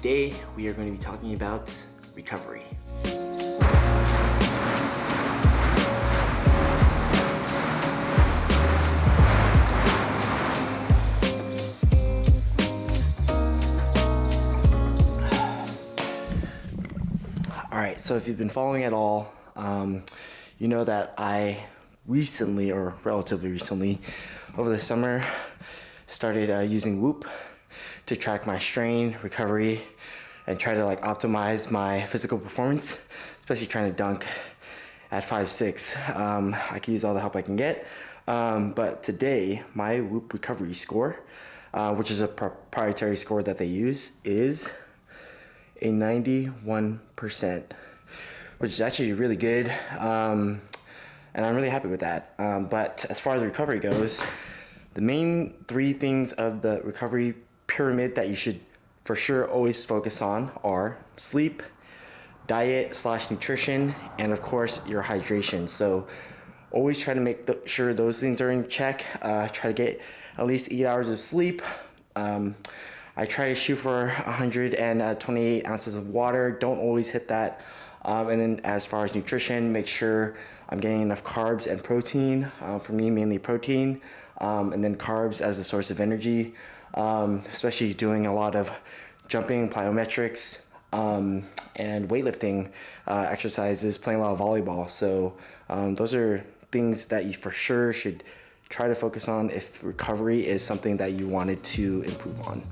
today we are going to be talking about recovery. Alright, so if you've been following at all, you know that I recently, or relatively recently, over the summer, started using Whoop to track my strain, recovery, and try to optimize my physical performance, especially trying to dunk at 5'6". I can use all the help I can get, but today my Whoop recovery score, which is a proprietary score that they use, is a 91%, which is actually really good, and I'm really happy with that. But as far as the recovery goes, the main three things of the recovery pyramid that you should for sure always focus on are sleep, diet / nutrition, and of course your hydration. So always try to make sure those things are in check. Try to get at least 8 hours of sleep. I try to shoot for 128 ounces of water. Don't always hit that. And then as far as nutrition, make sure I'm getting enough carbs and protein. For me, mainly protein, and then carbs as a source of energy, especially doing a lot of jumping, plyometrics, and weightlifting exercises, playing a lot of volleyball. So those are things that you for sure should try to focus on if recovery is something that you wanted to improve on.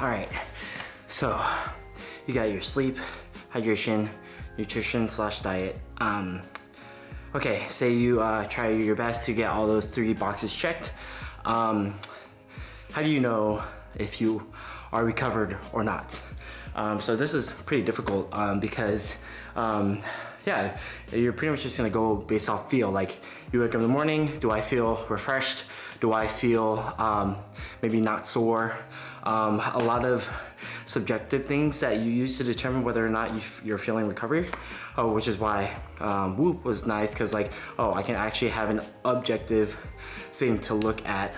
All right, so you got your sleep, hydration, nutrition / diet. Okay, say you try your best to get all those 3 boxes checked. How do you know if you are recovered or not? So this is pretty difficult because yeah, you're pretty much just gonna go based off feel. Like, you wake up in the morning, do I feel refreshed? Do I feel maybe not sore? A lot of subjective things that you use to determine whether or not you're feeling recovery, which is why Whoop was nice, because I can actually have an objective thing to look at,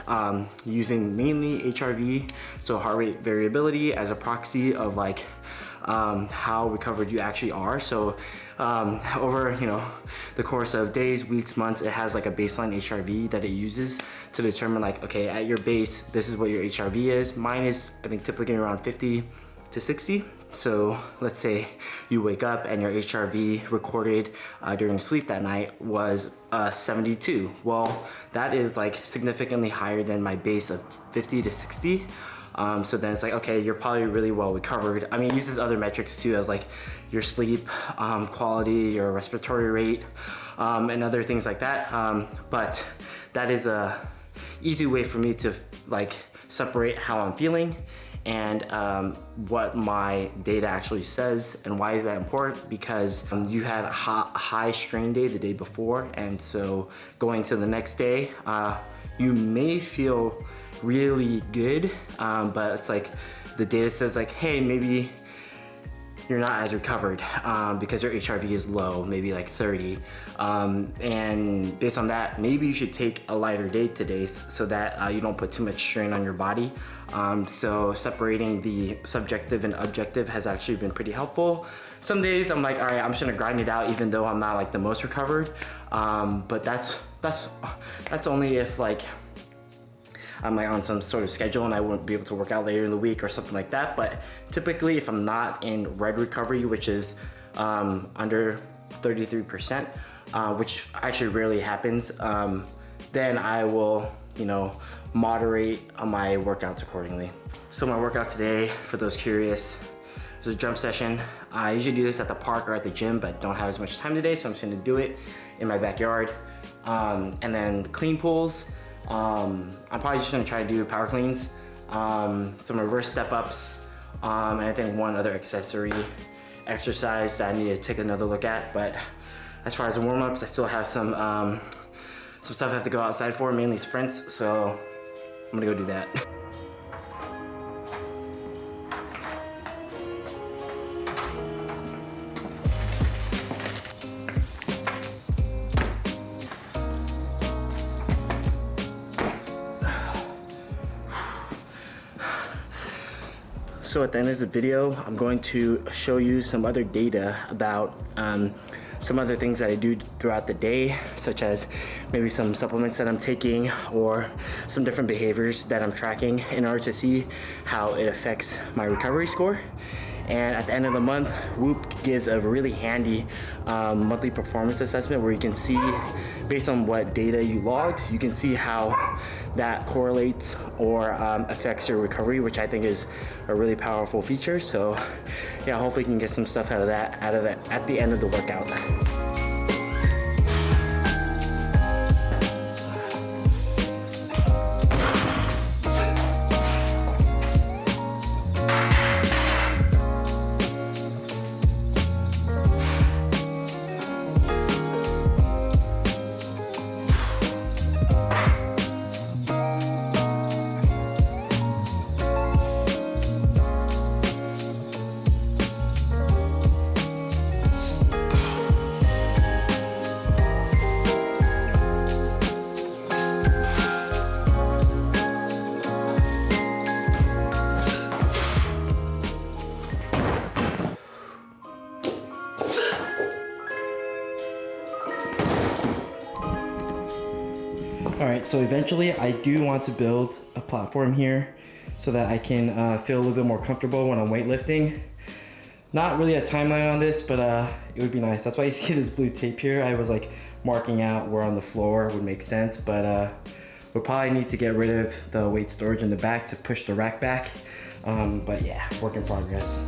using mainly HRV, so heart rate variability, as a proxy of how recovered you actually are. So over the course of days, weeks, months, it has a baseline HRV that it uses to determine okay, at your base, this is what your HRV is. Mine is, I think, typically around 50 to 60. So let's say you wake up and your HRV recorded during sleep that night was 72. Well, that is significantly higher than my base of 50 to 60. So then it's okay, you're probably really well recovered. I mean, it uses other metrics too, as your sleep quality, your respiratory rate, and other things like that. But that is a easy way for me to separate how I'm feeling and what my data actually says. And why is that important? Because you had a high strain day the day before, and so going to the next day, you may feel really good, but it's the data says hey, maybe you're not as recovered because your HRV is low, maybe 30. And based on that, maybe you should take a lighter day today so that you don't put too much strain on your body. So separating the subjective and objective has actually been pretty helpful. Some days I'm all right, I'm just gonna grind it out even though I'm not the most recovered. But that's only if I'm on some sort of schedule and I won't be able to work out later in the week or something like that. But typically, if I'm not in red recovery, which is under 33%, which actually rarely happens, then I will, moderate my workouts accordingly. So my workout today, for those curious, was a jump session. I usually do this at the park or at the gym, but don't have as much time today, so I'm just gonna do it in my backyard. And then clean pulls. I'm probably just gonna try to do power cleans, some reverse step ups, and I think one other accessory exercise that I need to take another look at. But as far as the warm-ups, I still have some stuff I have to go outside for, mainly sprints, so I'm gonna go do that. Also, at the end of the video, I'm going to show you some other data about some other things that I do throughout the day, such as maybe some supplements that I'm taking or some different behaviors that I'm tracking in order to see how it affects my recovery score. And at the end of the month, Whoop gives a really handy monthly performance assessment where you can see, based on what data you logged, you can see how that correlates or affects your recovery, which I think is a really powerful feature. So yeah, hopefully you can get some stuff out of that at the end of the workout. All right, so eventually I do want to build a platform here so that I can feel a little bit more comfortable when I'm weightlifting. Not really a timeline on this, but it would be nice. That's why you see this blue tape here. I was like marking out where on the floor would make sense, but we'll probably need to get rid of the weight storage in the back to push the rack back. But yeah, work in progress.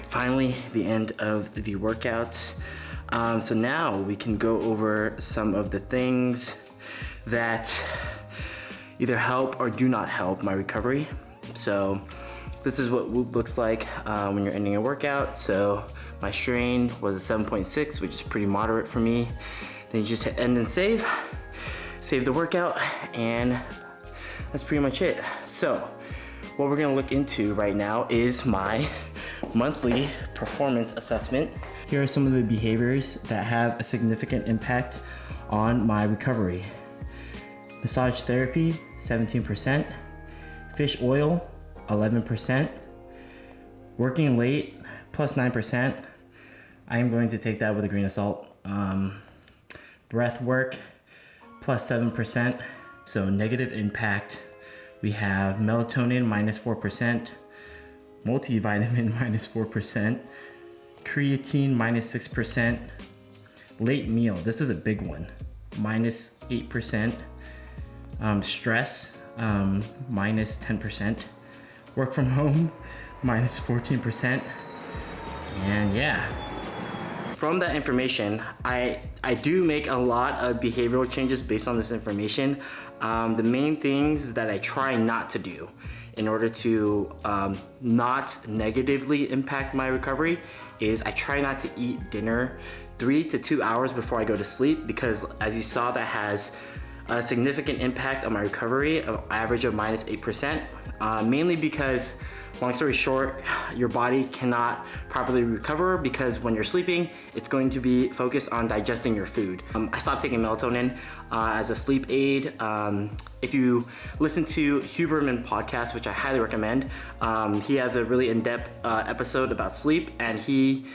Finally, the end of the workouts. So now we can go over some of the things that either help or do not help my recovery. So this is what Whoop looks like when you're ending a workout. So my strain was a 7.6, which is pretty moderate for me. Then you just hit end and save the workout, and that's pretty much it. So what we're gonna look into right now is my monthly performance assessment. Here are some of the behaviors that have a significant impact on my recovery. Massage therapy, 17%. Fish oil, 11%. Working late, plus 9%. I am going to take that with a grain of salt. Breath work, plus 7%. So negative impact. We have melatonin, minus 4%. Multivitamin, minus 4%. Creatine, minus 6%. Late meal, this is a big one, minus 8%. Stress, minus 10%. Work from home, minus 14%. And yeah. From that information, I do make a lot of behavioral changes based on this information. The main things that I try not to do in order to not negatively impact my recovery is I try not to eat dinner 3 to 2 hours before I go to sleep, because as you saw, that has a significant impact on my recovery, an average of minus 8%, mainly because, long story short, your body cannot properly recover because when you're sleeping, it's going to be focused on digesting your food. I stopped taking melatonin as a sleep aid. If you listen to Huberman podcast, which I highly recommend, he has a really in-depth episode about sleep, and he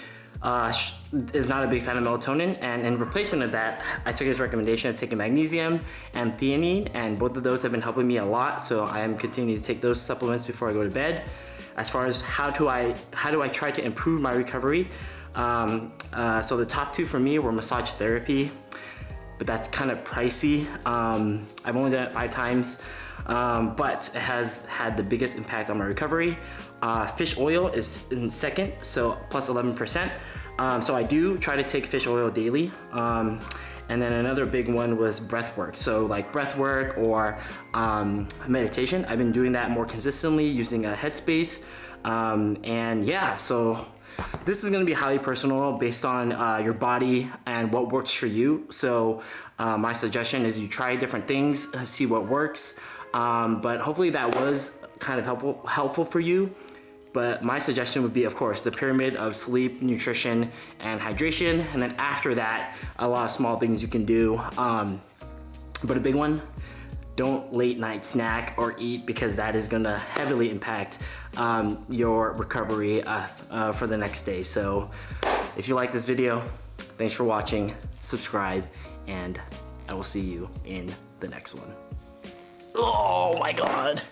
is not a big fan of melatonin, and in replacement of that, I took his recommendation of taking magnesium and theanine, and both of those have been helping me a lot, so I am continuing to take those supplements before I go to bed. As far as how do I try to improve my recovery, so the top two for me were massage therapy, but that's kind of pricey. I've only done it 5 times, but it has had the biggest impact on my recovery. Fish oil is in second, so plus 11%. So I do try to take fish oil daily. And then another big one was breath work. So like breath work or meditation. I've been doing that more consistently using a Headspace. And yeah, so this is gonna be highly personal based on your body and what works for you. So my suggestion is you try different things, see what works. But hopefully that was kind of helpful for you. But my suggestion would be, of course, the pyramid of sleep, nutrition, and hydration. And then after that, a lot of small things you can do. But a big one, don't late night snack or eat, because that is gonna heavily impact your recovery for the next day. So if you like this video, thanks for watching, subscribe, and I will see you in the next one. Oh my God.